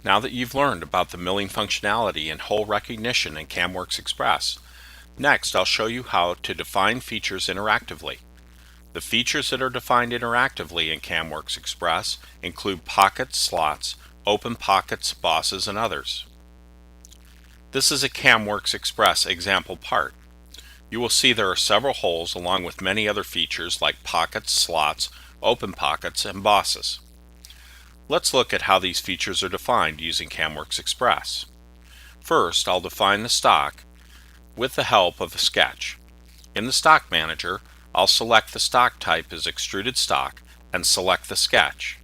Now that you've learned about the milling functionality and hole recognition in CamWorks Express, next I'll show you how to define features interactively. The features that are defined interactively in CamWorks Express include pockets, slots, open pockets, bosses, and others. This is a CamWorks Express example part. You will see there are several holes along with many other features like pockets, slots, open pockets, and bosses. Let's look at how these features are defined using CamWorks Express. First, I'll define the stock with the help of a sketch. In the Stock Manager, I'll select the stock type as extruded stock and select the sketch.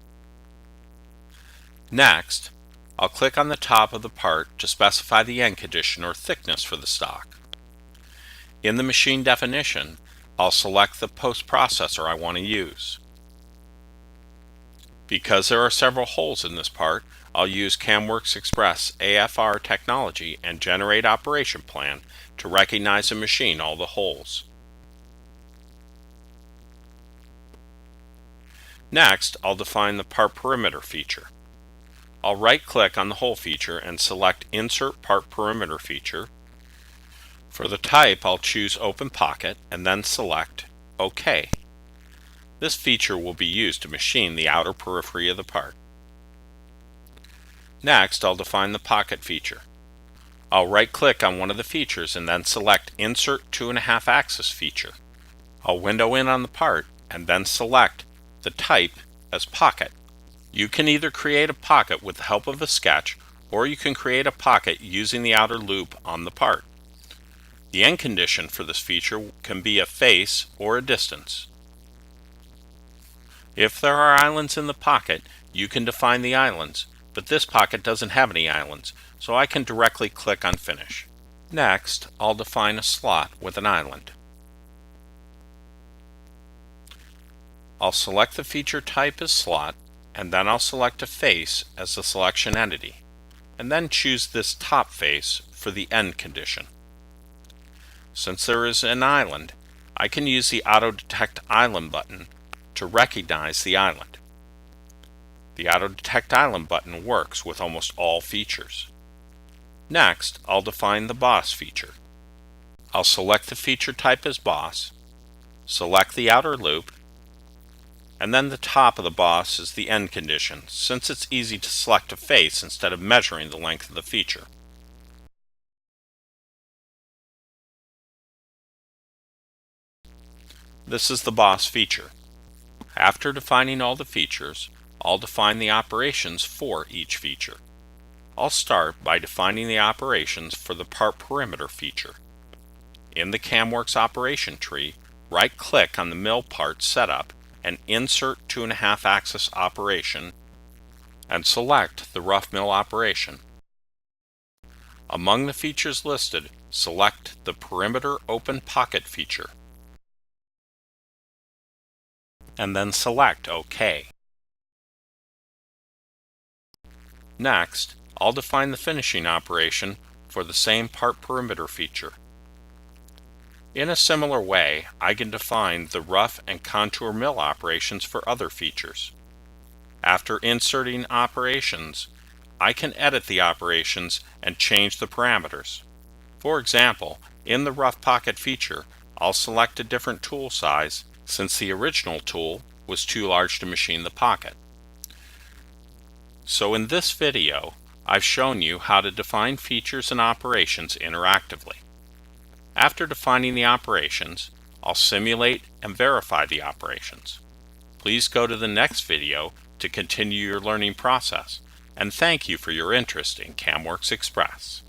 Next, I'll click on the top of the part to specify the end condition or thickness for the stock. In the machine definition, I'll select the post-processor I want to use. Because there are several holes in this part, I'll use CamWorks Express AFR technology and Generate Operation Plan to recognize and machine all the holes. Next, I'll define the part perimeter feature. I'll right-click on the hole feature and select Insert Part Perimeter feature. For the type, I'll choose Open Pocket and then select OK. This feature will be used to machine the outer periphery of the part. Next, I'll define the pocket feature. I'll right-click on one of the features and then select Insert 2.5 Axis feature. I'll window in on the part and then select the type as pocket. You can either create a pocket with the help of a sketch, or you can create a pocket using the outer loop on the part. The end condition for this feature can be a face or a distance. If there are islands in the pocket, you can define the islands, but this pocket doesn't have any islands, so I can directly click on Finish. Next, I'll define a slot with an island. I'll select the feature type as slot, and then I'll select a face as the selection entity, and then choose this top face for the end condition. Since there is an island, I can use the Auto Detect Island button to recognize the island. The Auto Detect Island button works with almost all features. Next, I'll define the boss feature. I'll select the feature type as boss, select the outer loop, and then the top of the boss is the end condition, since it's easy to select a face instead of measuring the length of the feature. This is the boss feature. After defining all the features, I'll define the operations for each feature. I'll start by defining the operations for the part perimeter feature. In the CamWorks operation tree, right-click on the mill part setup and insert 2.5 axis operation and select the rough mill operation. Among the features listed, select the perimeter open pocket feature and then select OK. Next, I'll define the finishing operation for the same part perimeter feature. In a similar way, I can define the rough and contour mill operations for other features. After inserting operations, I can edit the operations and change the parameters. For example, in the rough pocket feature, I'll select a different tool size since the original tool was too large to machine the pocket. So in this video, I've shown you how to define features and operations interactively. After defining the operations, I'll simulate and verify the operations. Please go to the next video to continue your learning process, and thank you for your interest in CamWorks Express.